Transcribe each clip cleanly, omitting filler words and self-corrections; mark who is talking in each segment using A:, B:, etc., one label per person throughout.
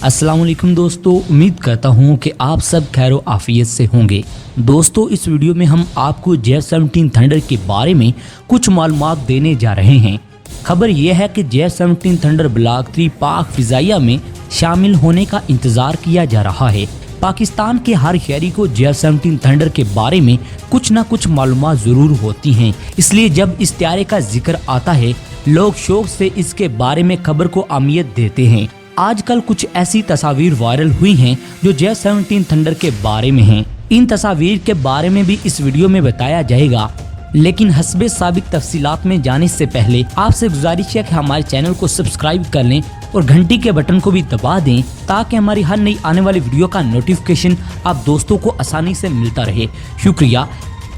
A: अस्सलाम वालेकुम दोस्तों, उम्मीद करता हूँ कि आप सब खैर आफियत से होंगे। दोस्तों, इस वीडियो में हम आपको J-17 थंडर के बारे में कुछ मालूमात देने जा रहे हैं। खबर यह है कि J-17 थंडर ब्लॉक 3 पाक फिजाइया में शामिल होने का इंतजार किया जा रहा है। पाकिस्तान के हर शहरी को J-17 थंडर के बारे में कुछ न कुछ मालूमात जरूर होती हैं, इसलिए जब इस त्यारे का जिक्र आता है लोग शौक से इसके बारे में खबर को अहमियत देते हैं। आजकल कुछ ऐसी तस्वीर वायरल हुई हैं जो J-17 थंडर के बारे में हैं। इन तस्वीर के बारे में भी इस वीडियो में बताया जाएगा, लेकिन हस्बे साबिक तफसीलात में जाने से पहले आपसे गुजारिश है कि हमारे चैनल को सब्सक्राइब कर लें और घंटी के बटन को भी दबा दें ताकि हमारी हर नई आने वाली वीडियो का नोटिफिकेशन आप दोस्तों को आसानी से मिलता रहे। शुक्रिया।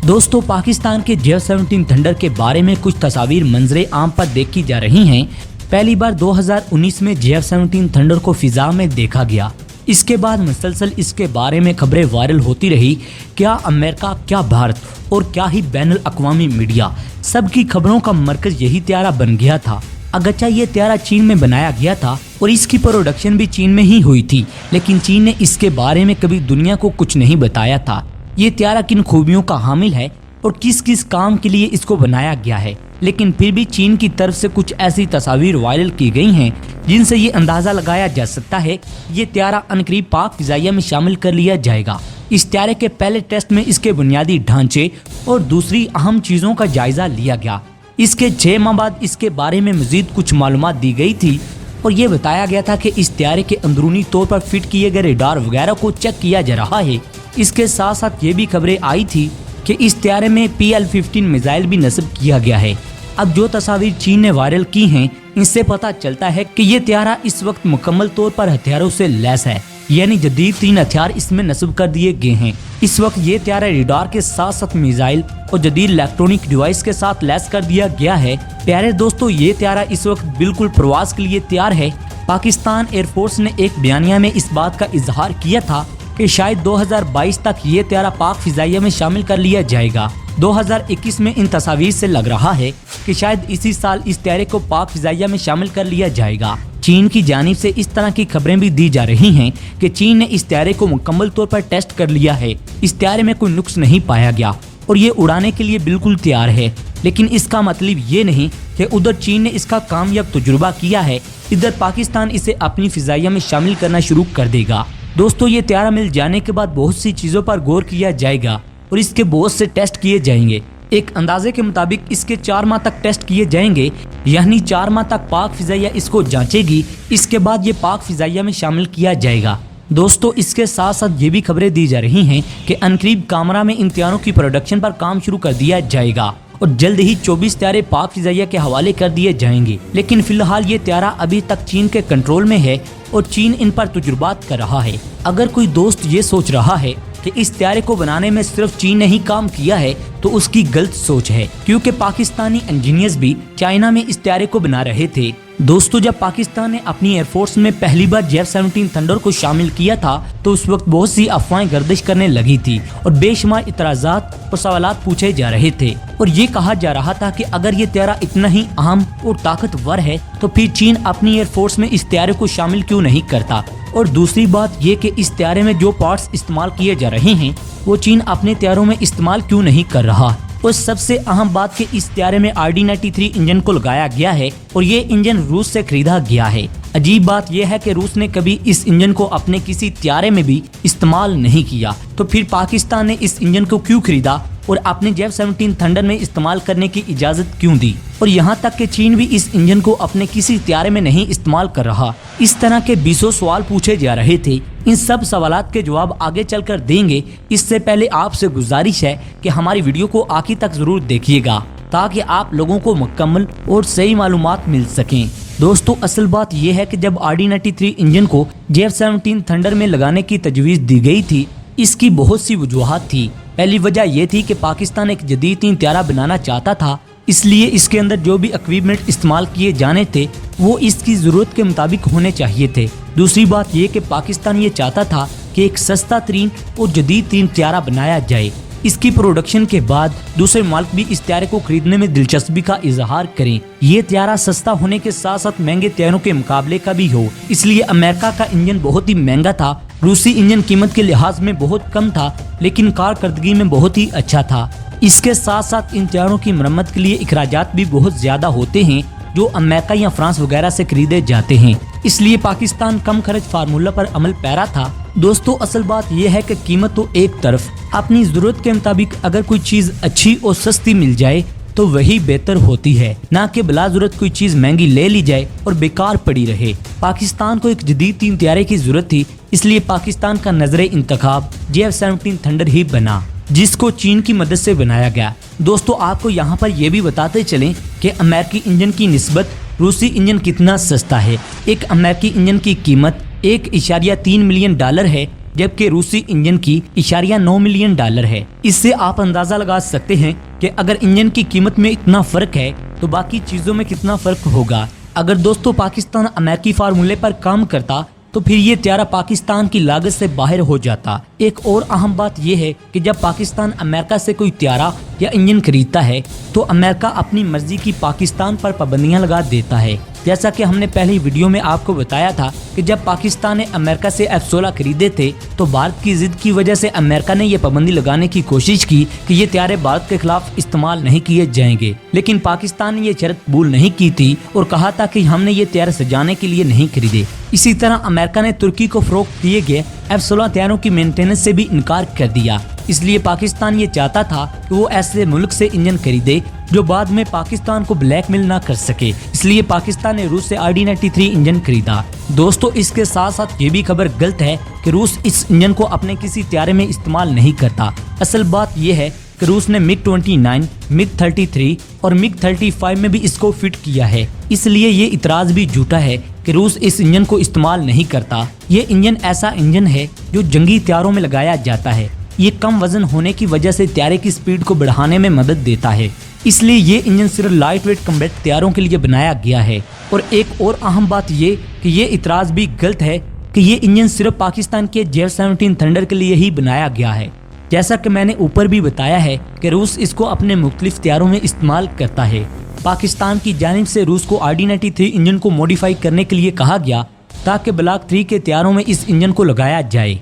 A: दोस्तों, पाकिस्तान के J-17 थंडर के बारे में कुछ तस्वीर मंजरे आम पर देखी जा रही हैं। पहली बार 2019 में J-17 थंडर को फिजा में देखा गया। इसके बाद मुसलसल इसके बारे में खबरें वायरल होती रही। क्या अमेरिका, क्या भारत और क्या ही बैनुल अक़वामी मीडिया, सबकी खबरों का मरकज यही त्यारा बन गया था। अगरचे ये त्यारा चीन में बनाया गया था और इसकी प्रोडक्शन भी चीन में ही हुई थी, लेकिन चीन ने इसके बारे में कभी दुनिया को कुछ नहीं बताया था। ये त्यारा किन खूबियों का हामिल है और किस किस काम के लिए इसको बनाया गया है, लेकिन फिर भी चीन की तरफ से कुछ ऐसी तस्वीर वायरल की गई हैं जिनसे ये अंदाजा लगाया जा सकता है ये त्यारा अनकरीब पाक फिजाइया में शामिल कर लिया जाएगा। इस त्यारे के पहले टेस्ट में इसके बुनियादी ढांचे और दूसरी अहम चीजों का जायजा लिया गया। इसके 6 माह बाद इसके बारे में मजीद कुछ मालूमात दी गई थी और ये बताया गया था कि इस त्यारे के अंदरूनी तौर पर फिट किए गए रेडार वगैरह को चेक किया जा रहा है। इसके साथ साथ ये भी खबरें आई थी कि इस त्यारे में PL-15 मिसाइल भी नस्ब किया गया है। अब जो तस्वीर चीन ने वायरल की हैं, इनसे पता चलता है कि ये त्यारा इस वक्त मुकम्मल तौर पर हथियारों से लैस है, यानी जदीद 3 हथियार इसमें नस्ब कर दिए गए हैं। इस वक्त ये त्यारा रेडार के साथ साथ मिसाइल और जदीद इलेक्ट्रॉनिक डिवाइस के साथ लैस कर दिया गया है। प्यारे दोस्तों, ये त्यारा इस वक्त बिल्कुल प्रवास के लिए तैयार है। पाकिस्तान एयरफोर्स ने एक बयानिया में इस बात का इजहार किया था कि शायद 2022 तक ये त्यारा पाक फिजाइया में शामिल कर लिया जाएगा। 2021 में इन तस्वीर से लग रहा है कि शायद इसी साल इस त्यारे को पाक फिजाइया में शामिल कर लिया जाएगा। चीन की जानिब से इस तरह की खबरें भी दी जा रही हैं कि चीन ने इस त्यारे को मुकम्मल तौर पर टेस्ट कर लिया है। इस त्यारे में कोई नुक्स नहीं पाया गया और ये उड़ाने के लिए बिल्कुल तैयार है, लेकिन इसका मतलब ये नहीं कि उधर चीन ने इसका कामयाब तजुर्बा किया है, इधर पाकिस्तान इसे अपनी फिजाइया में शामिल करना शुरू कर देगा। दोस्तों, ये त्यारा मिल जाने के बाद बहुत सी चीजों पर गौर किया जाएगा और इसके बहुत से टेस्ट किए जाएंगे। एक अंदाजे के मुताबिक इसके 4 माह तक टेस्ट किए जाएंगे, यानी 4 माह तक पाक फिजाइया इसको जांचेगी। इसके बाद ये पाक फिजाइया में शामिल किया जाएगा। दोस्तों, इसके साथ साथ ये भी खबरें दी जा रही हैं कि अनकरीब कामरा में इन त्यारों की प्रोडक्शन पर काम शुरू कर दिया जाएगा और जल्द ही 24 त्यारे पाक फिजाइया के हवाले कर दिए जाएंगे। लेकिन फिलहाल ये त्यारा अभी तक चीन के कंट्रोल में है और चीन इन पर तजुर्बात कर रहा है। अगर कोई दोस्त ये सोच रहा है कि इस त्यारे को बनाने में सिर्फ चीन ने ही काम किया है तो उसकी गलत सोच है, क्योंकि पाकिस्तानी इंजीनियर्स भी चाइना में इस त्यारे को बना रहे थे। दोस्तों, जब पाकिस्तान ने अपनी एयरफोर्स में पहली बार J-17 थंडर को शामिल किया था तो उस वक्त बहुत सी अफवाहें गर्दिश करने लगी थी और बेशुमार इतराजात और सवालात पूछे जा रहे थे और ये कहा जा रहा था कि अगर ये त्यारा इतना ही अहम और ताकतवर है तो फिर चीन अपनी एयरफोर्स में इस त्यारे को शामिल क्यों नहीं करता। और दूसरी बात ये कि इस त्यारे में जो पार्ट्स इस्तेमाल किए जा रहे हैं वो चीन अपने त्यारों में इस्तेमाल क्यों नहीं कर रहा। और सबसे अहम बात कि इस त्यारे में RD-93 इंजन को लगाया गया है और ये इंजन रूस से खरीदा गया है। अजीब बात यह है कि रूस ने कभी इस इंजन को अपने किसी त्यारे में भी इस्तेमाल नहीं किया, तो फिर पाकिस्तान ने इस इंजन को क्यों खरीदा और अपने J-17 थंडर में इस्तेमाल करने की इजाजत क्यों दी। और यहाँ तक कि चीन भी इस इंजन को अपने किसी त्यारे में नहीं इस्तेमाल कर रहा। इस तरह के 20 सवाल पूछे जा रहे थे। इन सब सवालात के जवाब आगे चलकर देंगे। इससे पहले आपसे गुजारिश है कि हमारी वीडियो को आखिर तक जरूर देखिएगा ताकि आप लोगों को मुकम्मल और सही मालूमात मिल सकें। दोस्तों, असल बात यह है कि जब RD-93 इंजन को J-17 थंडर में लगाने की तजवीज़ दी गई थी, इसकी बहुत सी वजूहात थी। पहली वजह यह थी कि पाकिस्तान एक जदीद 3 त्यारा बनाना चाहता था, इसलिए इसके अंदर जो भी इक्विपमेंट इस्तेमाल किए जाने थे वो इसकी ज़रूरत के मुताबिक होने चाहिए थे। दूसरी बात यह कि पाकिस्तान ये चाहता था कि एक सस्ता तरीन और जदीद 3 त्यारा बनाया जाए। اس کی پروڈکشن کے بعد دوسرے ملک بھی اس طیارے کو خریدنے میں دلچسپی کا اظہار کریں۔ یہ طیارہ سستا ہونے کے ساتھ ساتھ مہنگے طیاروں کے مقابلے کا بھی ہو، اس لیے امریکہ کا انجن بہت ہی مہنگا تھا۔ روسی انجن قیمت کے لحاظ میں بہت کم تھا لیکن کارکردگی میں بہت ہی اچھا تھا۔ اس کے ساتھ ساتھ ان طیاروں کی مرمت کے لیے اخراجات بھی بہت زیادہ ہوتے ہیں جو امریکہ یا فرانس وغیرہ سے خریدے جاتے ہیں، اس لیے پاکستان کم خرچ فارمولہ پر عمل پیرا تھا۔ دوستو اصل بات یہ ہے کہ قیمت تو ایک طرف، اپنی ضرورت کے مطابق اگر کوئی چیز اچھی اور سستی مل جائے تو وہی بہتر ہوتی ہے، نہ کہ بلا ضرورت کوئی چیز مہنگی لے لی جائے اور بیکار پڑی رہے۔ پاکستان کو ایک جدید تین طیارے کی ضرورت تھی، اس لیے پاکستان کا نظر انتخاب JF-17 تھنڈر ہی بنا، جس کو چین کی مدد سے بنایا گیا۔ دوستو آپ کو یہاں پر یہ بھی بتاتے چلیں کہ امریکی انجن کی نسبت روسی انجن کتنا سستا ہے۔ ایک امریکی انجن کی قیمت $1.3 ملین ہے جبکہ روسی انجن کی $9 ملین ہے۔ اس سے آپ اندازہ لگا سکتے ہیں کہ اگر انجن کی قیمت میں اتنا فرق ہے تو باقی چیزوں میں کتنا فرق ہوگا۔ اگر دوستو پاکستان امریکی فارمولے پر کام کرتا تو پھر یہ طیارہ پاکستان کی لاگت سے باہر ہو جاتا۔ ایک اور اہم بات یہ ہے کہ جب پاکستان امریکہ سے کوئی طیارہ یا انجن خریدتا ہے تو امریکہ اپنی مرضی کی پاکستان پر پابندیاں لگا دیتا ہے، جیسا کہ ہم نے پہلی ویڈیو میں آپ کو بتایا تھا کہ جب پاکستان نے امریکہ سے F-16 خریدے تھے تو بھارت کی ضد کی وجہ سے امریکہ نے یہ پابندی لگانے کی کوشش کی کہ یہ طیارے بھارت کے خلاف استعمال نہیں کیے جائیں گے، لیکن پاکستان نے یہ شرط قبول نہیں کی تھی اور کہا تھا کہ ہم نے یہ طیارے سجانے کے لیے نہیں خریدے۔ اسی طرح امریکہ نے ترکی کو فروخت دیے گئے F-16 طیاروں کی مینٹیننس سے بھی انکار کر دیا، اس لیے پاکستان یہ چاہتا تھا کہ وہ ایسے ملک سے انجن خریدے جو بعد میں پاکستان کو بلیک میل نہ کر سکے، اس لیے پاکستان نے روس سے RD-93 انجن خریدا۔ دوستو اس کے ساتھ ساتھ یہ بھی خبر غلط ہے کہ روس اس انجن کو اپنے کسی طیارے میں استعمال نہیں کرتا۔ اصل بات یہ ہے کہ روس نے MiG-29، MiG-33 اور MiG-35 میں بھی اس کو فٹ کیا ہے، اس لیے یہ اعتراض بھی جھوٹا ہے کہ روس اس انجن کو استعمال نہیں کرتا۔ یہ انجن ایسا انجن ہے جو جنگی طیاروں میں لگایا جاتا ہے۔ یہ کم وزن ہونے کی وجہ سے طیارے کی سپیڈ کو بڑھانے میں مدد دیتا ہے، اس لیے یہ انجن صرف لائٹ ویٹ کمبیٹ طیاروں کے لیے بنایا گیا ہے۔ اور ایک اور اہم بات یہ کہ یہ اعتراض بھی غلط ہے کہ یہ انجن صرف پاکستان کے JF-17 تھنڈر کے لیے ہی بنایا گیا ہے، جیسا کہ میں نے اوپر بھی بتایا ہے کہ روس اس کو اپنے مختلف طیاروں میں استعمال کرتا ہے۔ پاکستان کی جانب سے روس کو RD-93 انجن کو موڈیفائی کرنے کے لیے کہا گیا تاکہ بلاک 3 کے طیاروں میں اس انجن کو لگایا جائے۔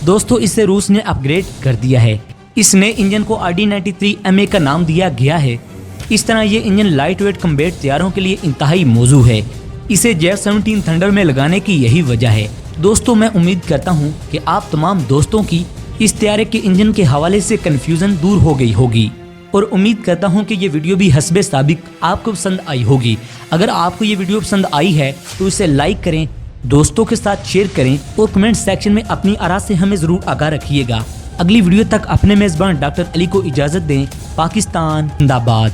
A: دوستو اسے روس نے اپ گریڈ کر دیا ہے، اس نئے انجن کو RD-93MA کا نام دیا گیا ہے۔ اس طرح یہ انجن لائٹ ویٹ کمبیٹ طیاروں کے لیے انتہائی موزوں ہے، اسے JF-17 تھنڈر میں لگانے کی یہی وجہ ہے۔ دوستو میں امید کرتا ہوں کہ آپ تمام دوستوں کی اس طیارے کے انجن کے حوالے سے کنفیوژن دور ہو گئی ہوگی، اور امید کرتا ہوں کہ یہ ویڈیو بھی حسب سابق آپ کو پسند آئی ہوگی۔ اگر آپ کو یہ ویڈیو پسند آئی ہے تو اسے لائک کریں، دوستوں کے ساتھ شیئر کریں اور کمنٹ سیکشن میں اپنی آراء سے ہمیں ضرور آگاہ رکھیے گا۔ اگلی ویڈیو تک اپنے میزبان ڈاکٹر علی کو اجازت دیں۔ پاکستان زندہ باد۔